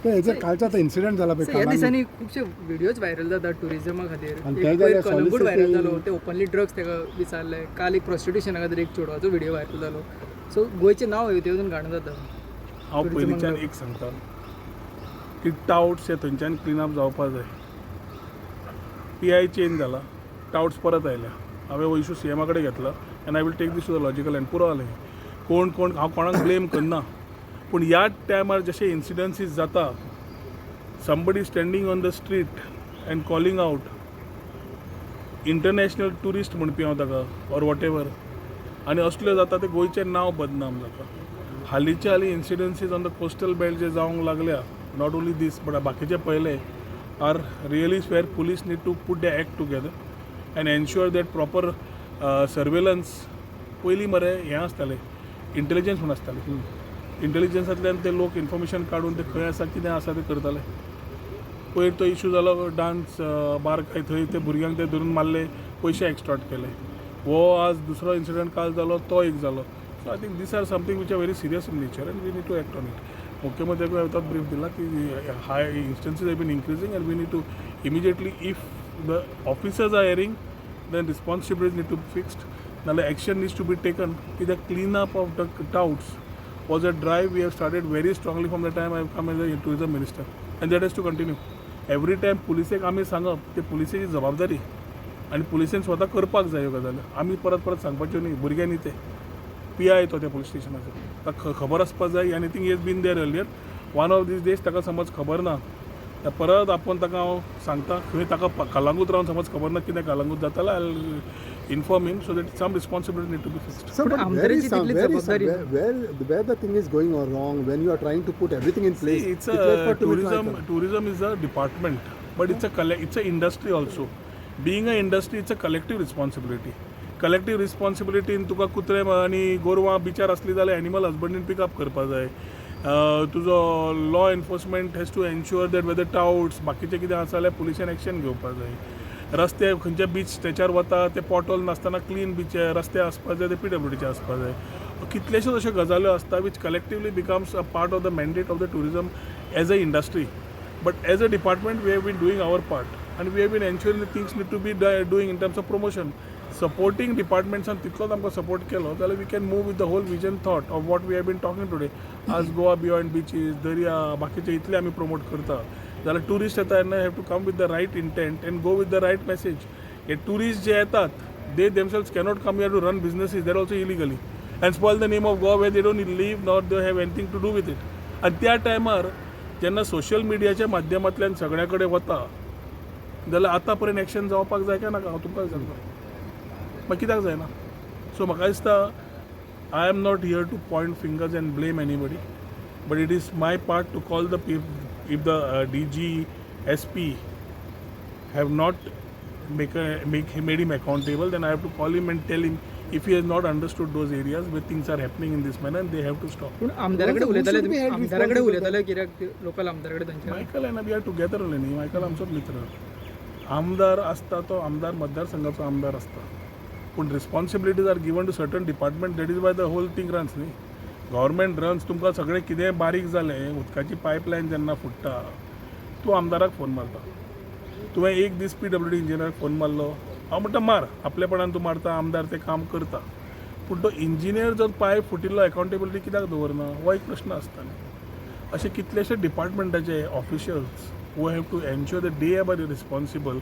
हेजो कालचा आतां इन्सिडंट जाला पळय ह्या दिसांनी खुबशे व्हिडियोज व्हायरल जातात टुरिजमा खातीर आनी एक ते पयर जाल्यार कलंगूट व्हायरल soliciting- जालो ते ओपनली ड्रग्स ताका विचारले काल एक प्रॉस्टिट्युशना खातीर एक चेडवाचो व्हिडियो व्हायरल जालो सो गोंयचें नांव येवते वचून घाण जाता हांव पयलींच्यान एक सांगता की टाउट्स हे थंयच्यान क्लीन अप जावपाक जाय PI चेंज जाला टाउट्स परत आयल्या हांवें हो इशू CM कडेन घेतला and I will take this to the logical end पुरो जालें कोण हांव कोणाक ब्लेम करना पूण ह्या टायमार जशे इन्सिडंसीस जाता somebody standing on the street end calling out international tourist म्हणपी हांव ताका ऑर वॉट एवर आनी असल्यो जाता ते गोंयचें नांव बदनाम जाता हालींचे हालीं incidences on the coastal belt जे जावंक लागल्या नॉट ओन्ली दीस बट बाकीचे पयले are really where police need to put the act together and ensure that proper surveillance पयलीं मरे हें आसतालें इंटेलिजन्स म्हूण आसतालें इंटेलिजन्सांतल्यान ते लोक इन्फॉर्मेशन काडून ते खंय आसा कितें आसा ते करताले पयर तो इशू जालो डान्स बार काय थंय ते भुरग्यांक ते धरून मारले पयशे एक्स्ट्रॉट केले हो आज दुसरो इन्सिडंट काल जालो तो एक जालो so I think these are something which are very serious in nature and we need to act on it मुख्यमंत्र्याक हांवें ब्रीफ दिला की high instances have been increasing and we need to immediately if the officers are erring then responsibilities need to be fixed. Now the action needs to be taken. The cleanup of the touts was a drive we have started very strongly from the time I have come as a tourism minister, and that has to continue. Every time पुलिसेक आमी सांगप ते पुलिसेची जबाबदारी आनी पुलिसेन स्वता करपाक जाय ह्यो गजाली आमी परत परत सांगपाच्यो न्ही भुरग्यांनी ते PI तो त्या पुलीस स्टेशनाचो ताका खबर आसपाक जाय आनी thing has been there earlier one of these days ताका समज खबर ना परत आपूण ताका हांव सांगता खंय ताका कलंगूट रावन समज खबर ना कितें कलंगूट जाता जाल्यार I inform him so that some responsibility need to be fixed. So, but आमदाराची तितली जबाबदारी where the thing is going wrong when you are trying to put everything in place. See, it's a tourism is a department, but it's a industry also. Being an industry, it's a collective responsibility. Collective responsibility in तुका कुत्रे आनी गोरवां बिचार असली जाल्यार animal हजबंडरीन pickup करपाक जाय तुजो law enforcement has to ensure that whether touts बाकीचें कितें आसा जाल्यार पुलिशेन एक्शन घेवपाक जाय रस्ते खंयचे बीच त्याच्यार वता ते पोटोल नासतना क्लीन बीचे रस्ते आसपाक जाय ते PWDचे आसपाक जाय कितलेश्योच अश्यो गजाल्यो आसता which collectively becomes a part of the mandate of the tourism as a industry but as a department we have been doing our part आनी we have been ensuring the things need to be doing in terms of promotion supporting डिपार्टमेंट्सान तितलोच आमकां support केलो जाल्यार we can move with the whole vision thought of what we have been talking today आज Goa beyond beaches दर्या बाकीचे इतले आमी प्रमोट करता जाल्यार टुरिस्ट येता तेन्ना have to come with the right intent and go with the right message हे टुरिस्ट जे येतात they themselves cannot come here to run businesses there also illegally and spoil the name of Goa way they don't leave not they have anything to do with it आनी त्या टायमार जेन्ना social मिडियाच्या माध्यमांतल्यान सगळ्या कडेन वता जाल्यार आतां पर्यंत एक्शन जावपाक जाय काय नाका हांव तुमकां सांगता मागीर कित्याक जायना सो म्हाका दिसता I am not here to point fingers and blame anybody but it is my part to call the if the DG, SP have not made him accountable, then I have to call him and tell him if he has not understood those areas where things are happening in this manner, and they have to stop. पूण आमदाराकडे उलयताले कित्याक local आमदाराकडे तांचे Michael and we are together न्ही Michael आमचोच मित्र आमदार आसता तो आमदार मतदारसंघाचो आमदार आसता पूण responsibilities are given to certain department that is why the whole thing runs न्ही गव्हर्मेंट रन्स तुमकां सगळें कितें बारीक जालें उदकाची पायपलायन जेन्ना फुट्टा तूं आमदाराक फोन मारता तुवें एक दीस PWD इंजिनियराक फोन मारलो हांव म्हणटा मार आपलेपणान तूं मारता आमदार तें काम करता पूण तो इंजिनियर जर पायप फुटिल्लो अकावंटेबिलिटी कित्याक दवरना हो एक प्रश्न आसता न्ही अशे कितलेशे डिपार्टमेंटाचे officials who have to ensure the day are responsible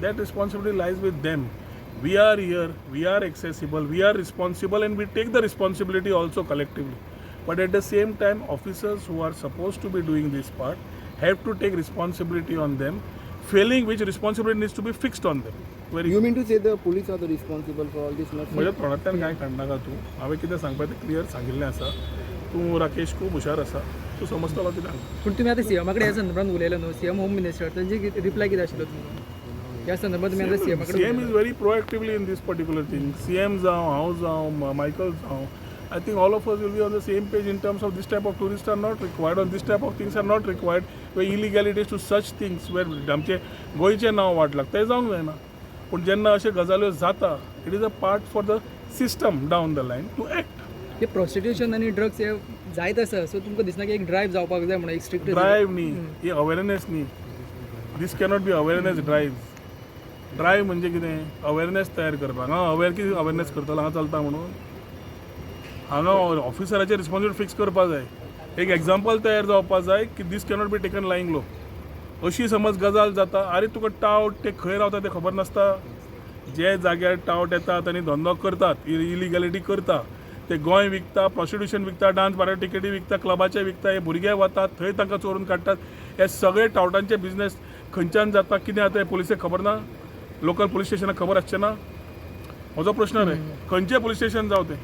that responsibility lies with them we are here, we are accessible, we are responsible, and we take the responsibility also collectively. But at the same time, officers who are supposed to be doing this part have to take responsibility on them, failing which responsibility needs to be fixed on them. You mean to say the police are the responsible for all this? म्हज्या तोंडांतल्यान कांय काडनाका तूं हांवें कितें सांगपाक तें clear सांगिल्लें आसा तूं राकेश खूब हुशार आसा तूं समजतलो कित्याक पूण तुमी आतां CM कडेन ह्या संदर्भात उलयले न्हू CM होम मिनिस्टर तांची रिप्लाय कितें आशिल्लो तुमकां ह्या संदर्भात तुमी आतां CM कडेन CM is very proactively in this particular thing. CM जावं हांव जावं Michael जावं I think all of us will be on the same page in terms of this type of tourists are not required or this type of things are not required where illegalities to such things where आमचे गोंयचें नांव वाट लागता तें जावंक जायना पूण जेन्ना अशें गजाल्यो जाता it is a part for the system down the line to act हे प्रॉस्टिट्यूशन आनी ड्रग्स हे जायत आसा सो तुमकां दिसना की एक ड्रायव्ह जावपाक जाय म्हणून एक स्ट्रिक्ट ड्रायव्ह न्ही ही अवेरनेस न्ही दीस कॅनॉट बी अवेरनेस ड्रायव्ह म्हणजे कितें अवेरनेस तयार करपाक हांगा कितें अवेरनेस करतलो हांगा चलता म्हणून हांगा ऑफिसराचेर रिस्पॉन्सिबिलिटी फिक्स करपाक जाय एक एग्जाम्पल तयार जावपाक जाय की this cannot be taken lying low अशी समज गजाल जाता अरे तुका टावट ते खंय रावता ते खबर नासता जे जाग्यार टावट येतात आनी धंदो करतात इलिगॅलिटी करता ते गोंय विकता प्रॉस्टिट्यूशन विकता डान्स बारा टिकेटी विकता क्लबाचे विकता हे भुरगे वतात थंय तांकां चोरून काडटात हे सगळे टावटांचे बिझनेस खंयच्यान जाता कितें जाता हे पुलिसेक खबर ना लोकल पुलीस स्टेशनाक खबर आसचें ना म्हजो प्रश्न रे खंयचें पुलीस स्टेशन जावं तें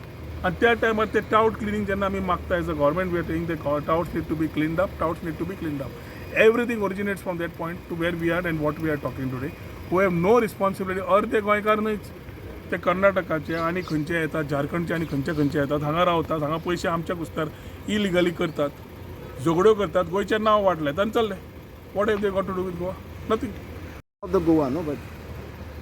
आनी त्या टायमार ते टावट क्लिनिंग जेन्ना आमी मागता as a government we are taking the touts need to be cleaned up touts need to be cleaned up everything originates from that point to where we are and what we are talking today who have no responsibility अर्दे गोंयकार न्हयच ते कर्नाटकाचे आनी खंयचे येतात झारखंडचे आनी खंयचे येतात हांगा रावतात हांगा पयशे आमच्या कुस्तार इलिगली करतात झगड्यो करतात गोंयचें नांव वाडलें तांणी चल्लें what have they got to do with Goa nothing Of the Goa, no, but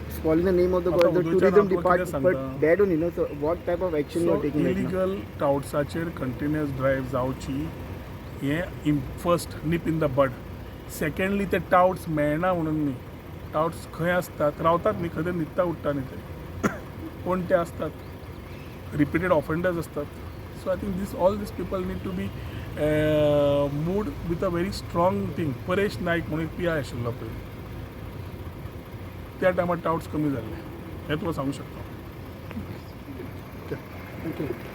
it's calling the name of the आता Goa, the उदोच्या tourism नांव कितें department, सांगता? but they don't know. So what type of action you are taking right now? Illegal टाउट्साचेर continuous drive जावची हें first nip in the bud secondly ते touts मेळना म्हणून न्ही टाउट्स खंय आसतात रावतात न्ही खंय न्हिदता उठता न्ही ते कोण ते असतात रिपिटेड ऑफेंडर्स असतात so I think all these people need to be moved with a very strong thing Paresh Naik म्हणून एक PI आशिल्लो पळय त्या टायमार टाउट्स कमी जाल्ले हें तुका सांगूं शकता Thank you.